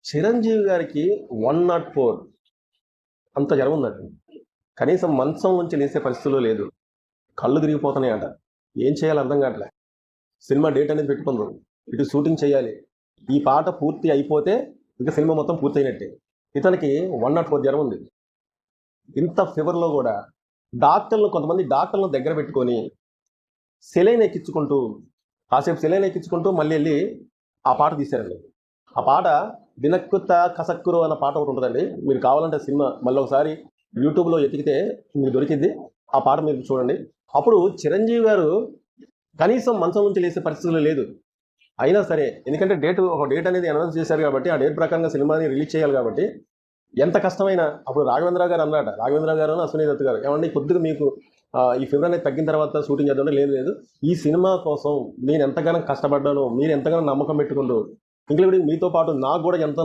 చిరంజీవి గారికి 104 అంత జ్వరం ఉందండి. కనీసం మంచం నుంచి లేసే పరిస్థితిలో లేదు. కళ్ళు తిరిగిపోతున్నాయంట. ఏం చేయాలో అర్థం కావట్లే. సినిమా డేట్ అనేది పెట్టుకుండ్రు. ఇటు షూటింగ్ చేయాలి. ఈ పాట పూర్తి అయిపోతే ఇక సినిమా మొత్తం పూర్తయినట్టే. ఇతనికి 104 జ్వరం ఉంది. ఇంత ఫీవర్‌లో కూడా కొంతమంది డాక్టర్లను దగ్గర పెట్టుకొని సెలైన్ ఎక్కించుకుంటూ, కాసేపు సెలైన్ ఎక్కించుకుంటూ మళ్ళీ ఎళ్లి ఆ పాట తీశారండి. ఆ పాట 'దినక్కుత కసక్కురు' అన్న పాట ఒకటి ఉంటదండి. మీరు కావాలంటే సినిమా మళ్ళీ ఒకసారి యూట్యూబ్‌లో ఎతికితే మీకు దొరికిద్ది. ఆ పాట మీరు చూడండి. అప్పుడు చిరంజీవి గారు కనీసం మంచం నుంచి లేసే పరిస్థితిలో లేదు. అయినా సరే ఎందుకంటే ఒక డేట్ అనేది అనౌన్స్ చేశారు కాబట్టి, ఆ డేట్ ప్రకారంగా సినిమాని రిలీజ్ చేయాలి కాబట్టి, ఎంత కష్టమైనా అప్పుడు రాఘవేంద్రరావు గారు అన్నారట. రాఘవేంద్రరావు గారును, అశ్విని దత్ గారు, "ఏవండీ కొద్దిగా మీకు ఈ ఫీవర్ అనేది తగ్గిన తర్వాత షూటింగ్ చేద్దాం" అంటే, "లేదు లేదు. ఈ సినిమా కోసం నేను ఎంతగానో కష్టపడ్డానో, మీరు ఎంతగానో నమ్మకం పెట్టుకుంటూ, ఇంక్లూడింగ్ మీతో పాటు నాకు కూడా ఎంతో